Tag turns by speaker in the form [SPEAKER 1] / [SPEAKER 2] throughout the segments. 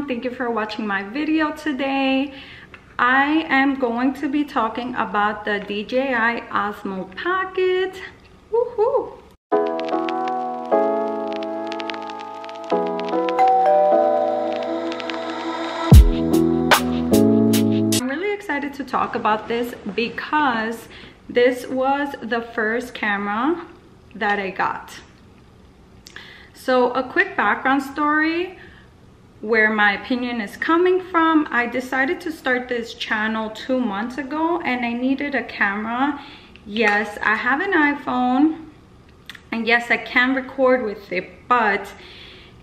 [SPEAKER 1] Thank you for watching my video today. I am going to be talking about the DJI Osmo Pocket. Woohoo! I'm really excited to talk about this because this was the first camera that I got. So a quick background story where my opinion is coming from. I decided to start this channel 2 months ago and I needed a camera. Yes, I have an iPhone and yes, I can record with it, but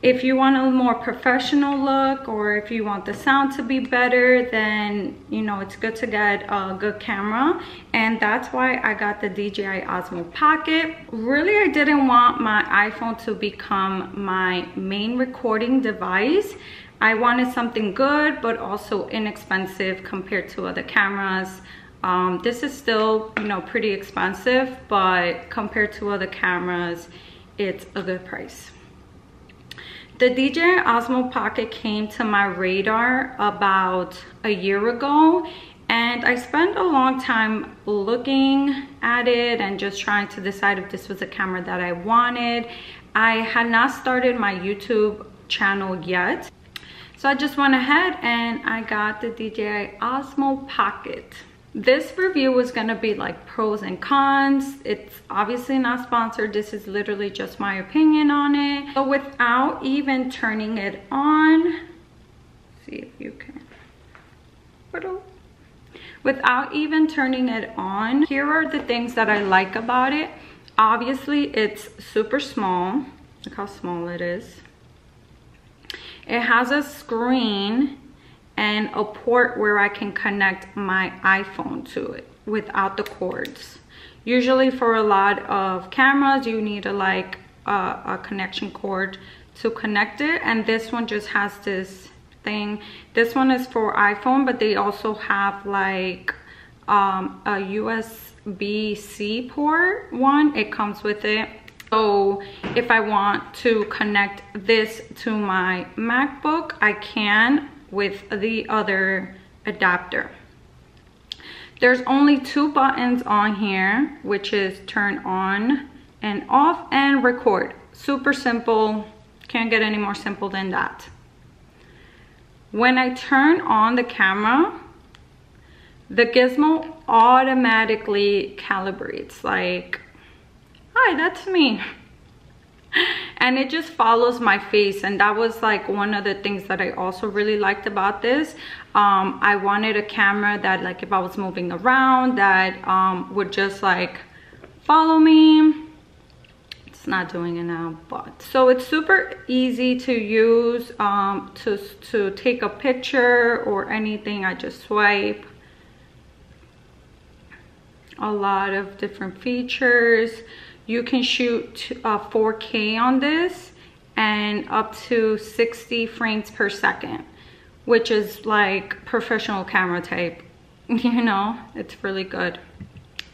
[SPEAKER 1] if you want a more professional look or if you want the sound to be better, then you know it's good to get a good camera, and that's why I got the DJI Osmo Pocket. Really, I didn't want my iPhone to become my main recording device. I wanted something good but also inexpensive compared to other cameras. This is still, you know, pretty expensive, but compared to other cameras, it's a good price. The DJI Osmo Pocket came to my radar about a year ago, and I spent a long time looking at it and just trying to decide if this was a camera that I wanted. I had not started my YouTube channel yet, so I just went ahead and I got the DJI Osmo Pocket. This review was gonna be like pros and cons. It's obviously not sponsored. This is literally just my opinion on it. So without even turning it on, see if you can, without even turning it on, here are the things that I like about it. Obviously, it's super small. Look how small it is. It has a screen and a port where I can connect my iPhone to it without the cords. Usually for a lot of cameras, you need a connection cord to connect it, and this one just has this thing. This one is for iPhone, but they also have like a USB-C port one. It comes with it. So if I want to connect this to my MacBook, I can with the other adapter. There's only 2 buttons on here, which is turn on and off and record. Super simple. Can't get any more simple than that. When I turn on the camera, the gizmo automatically calibrates, like, hi, that's me. And it just follows my face, and that was like one of the things that I also really liked about this. I wanted a camera that, like, if I was moving around, that would just like follow me. It's not doing it now, but so it's super easy to use to take a picture or anything. I just swipe. A lot of different features. You can shoot 4K on this and up to 60 frames per second, which is like professional camera type. You know, it's really good.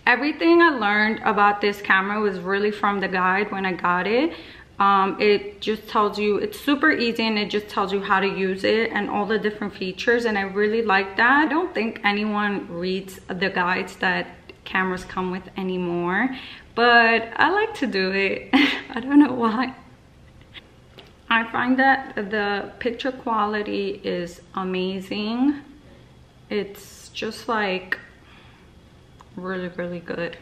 [SPEAKER 1] Everything I learned about this camera was really from the guide when I got it. It just tells you, it's super easy, and it just tells you how to use it and all the different features, and I really like that. I don't think anyone reads the guides that cameras come with anymore, but I like to do it. I don't know why. I find that the picture quality is amazing. It's just like really, really good,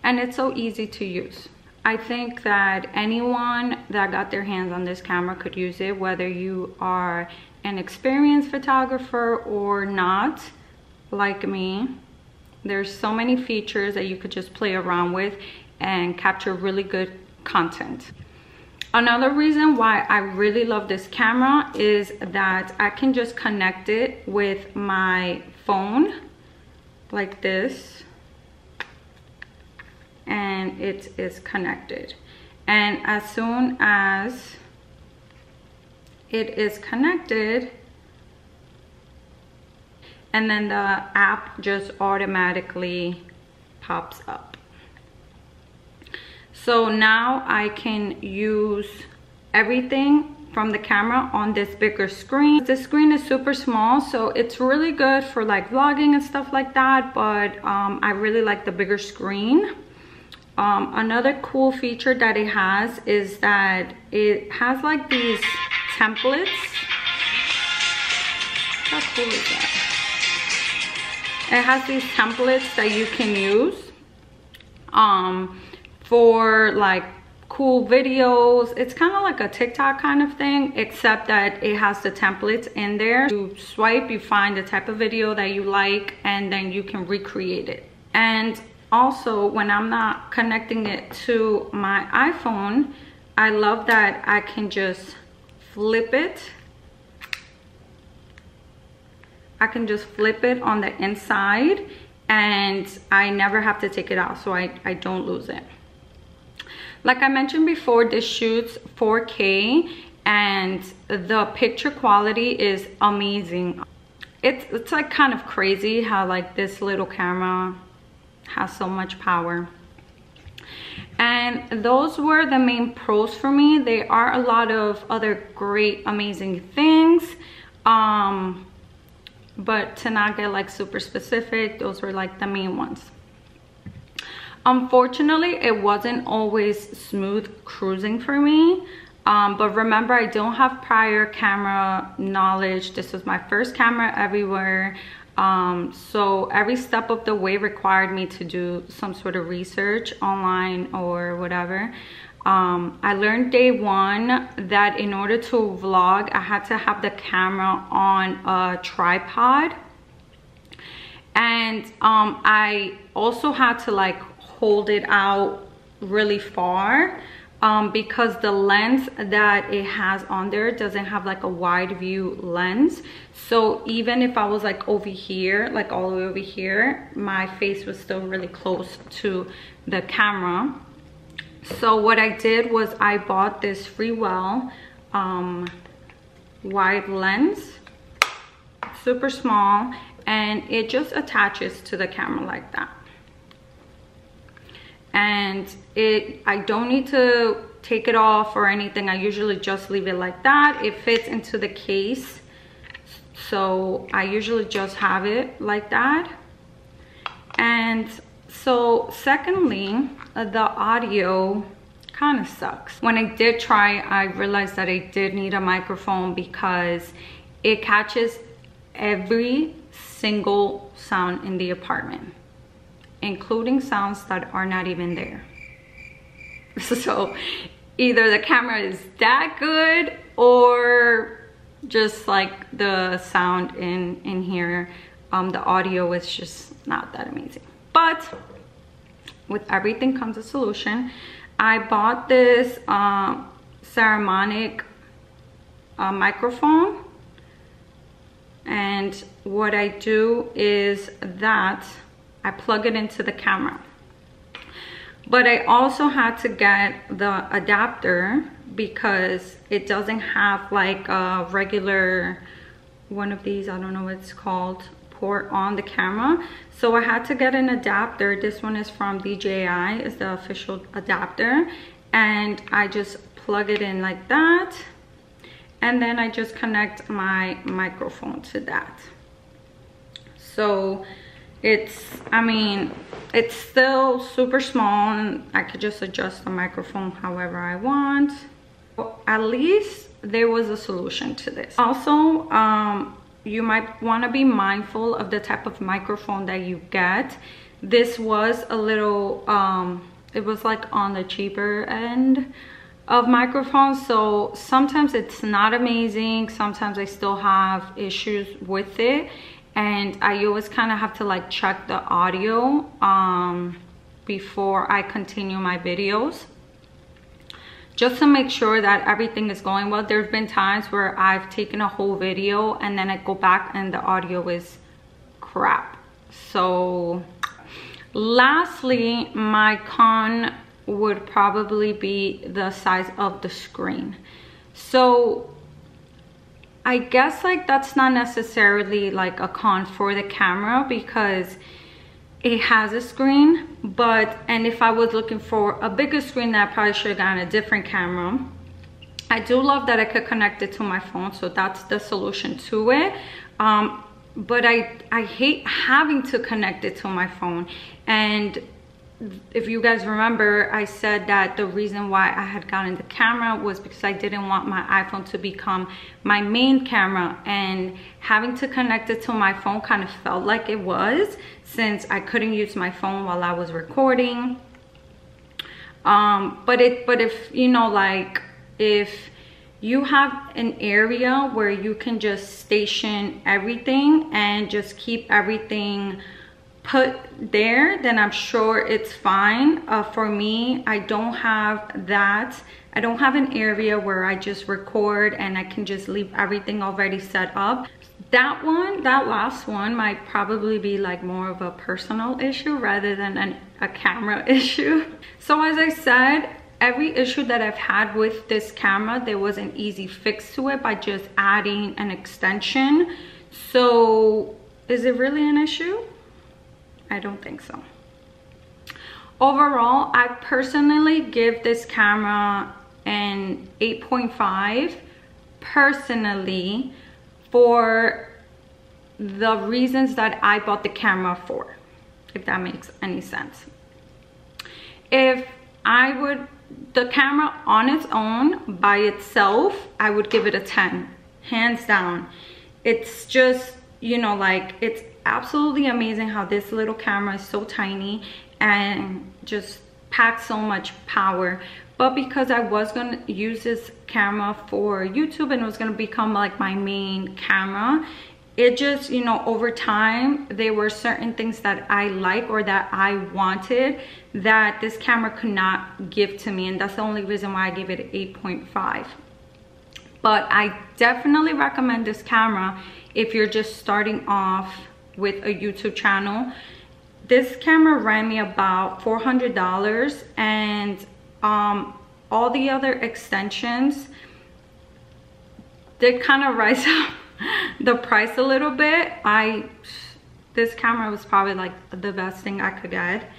[SPEAKER 1] and it's so easy to use. I think that anyone that got their hands on this camera could use it, whether you are an experienced photographer or not, like me. There's so many features that you could just play around with and capture really good content. Another reason why I really love this camera is that I can just connect it with my phone like this, and it is connected. And as soon as it is connected, and then the app just automatically pops up. So now I can use everything from the camera on this bigger screen. This screen is super small, so it's really good for like vlogging and stuff like that, but I really like the bigger screen. Another cool feature that it has is that it has like these templates. How cool is that? It has these templates that you can use for like cool videos. It's kind of like a TikTok kind of thing, except that it has the templates in there. You swipe, you find the type of video that you like, and then you can recreate it. And also, when I'm not connecting it to my iPhone, I love that I can just flip it. I can just flip it on the inside and I never have to take it out, so I don't lose it. Like I mentioned before, this shoots 4K and the picture quality is amazing. It's like kind of crazy how like this little camera has so much power. And those were the main pros for me. There are a lot of other great, amazing things, but to not get like super specific, those were like the main ones. Unfortunately, it wasn't always smooth cruising for me, but remember, I don't have prior camera knowledge. This was my first camera everywhere. So every step of the way required me to do some sort of research online or whatever. I learned day one that in order to vlog, I had to have the camera on a tripod. And I also had to like hold it out really far because the lens that it has on there doesn't have like a wide view lens. So even if I was like over here, like all the way over here, my face was still really close to the camera. So what I did was I bought this Freewell wide lens, super small, and it just attaches to the camera like that. And I don't need to take it off or anything. I usually just leave it like that. It fits into the case, so I usually just have it like that. And so secondly, the audio kind of sucks. When I did try, I realized that I did need a microphone because it catches every single sound in the apartment, including sounds that are not even there. So either the camera is that good or just like the sound in here, the audio is just not that amazing. But with everything comes a solution. I bought this ceramic microphone, and what I do is that I plug it into the camera. But I also had to get the adapter because it doesn't have like a regular one of these, I don't know what it's called, port on the camera. So I had to get an adapter. This one is from DJI, is the official adapter, and I just plug it in like that, and then I just connect my microphone to that. So it's, I mean, it's still super small and I could just adjust the microphone however I want. Well, at least there was a solution to this. Also, you might want to be mindful of the type of microphone that you get. This was a little, it was like on the cheaper end of microphones, so sometimes it's not amazing, sometimes I still have issues with it, and I always kind of have to like check the audio before I continue my videos, just to make sure that everything is going well. There's been times where I've taken a whole video and then I go back and the audio is crap. So lastly, my con would probably be the size of the screen. So I guess like that's not necessarily like a con for the camera because it has a screen, but, and if I was looking for a bigger screen, then I probably should have gotten a different camera. I do love that I could connect it to my phone, so that's the solution to it. But I hate having to connect it to my phone. And if you guys remember, I said that the reason why I had gotten the camera was because I didn't want my iPhone to become my main camera, and having to connect it to my phone kind of felt like it was, since I couldn't use my phone while I was recording. But if, you know, like if you have an area where you can just station everything and just keep everything put there, then I'm sure it's fine. For me, I don't have that. I don't have an area where I just record and I can just leave everything already set up. That last one might probably be like more of a personal issue rather than a camera issue. So as I said, every issue that I've had with this camera, there was an easy fix to it by just adding an extension. So is it really an issue? I don't think so. Overall, I personally give this camera an 8.5 personally, for the reasons that I bought the camera for, if that makes any sense. If I would, the camera on its own by itself, I would give it a 10, hands down. It's just, you know, like, it's absolutely amazing how this little camera is so tiny and just packs so much power. But because I was going to use this camera for YouTube and it was going to become like my main camera, it just, you know, over time, there were certain things that I like or that I wanted that this camera could not give to me. And that's the only reason why I gave it an 8.5. But I definitely recommend this camera if you're just starting off with a YouTube channel. This camera ran me about $400, and all the other extensions did kind of rise up the price a little bit. This camera was probably like the best thing I could get,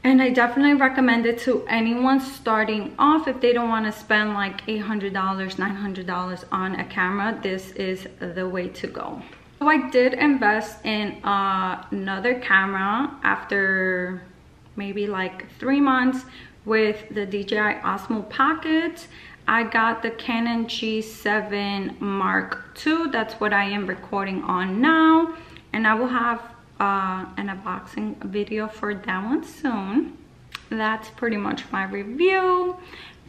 [SPEAKER 1] and I definitely recommend it to anyone starting off. If they don't want to spend like $800, $900 on a camera, this is the way to go. So I did invest in another camera after maybe like 3 months with the DJI Osmo Pocket. I got the Canon G7 Mark II. That's what I am recording on now, and I will have an unboxing video for that one soon. That's pretty much my review.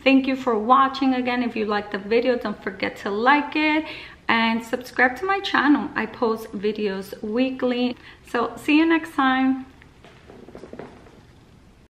[SPEAKER 1] Thank you for watching. Again, if you liked the video, don't forget to like it and subscribe to my channel. I post videos weekly. So see you next time.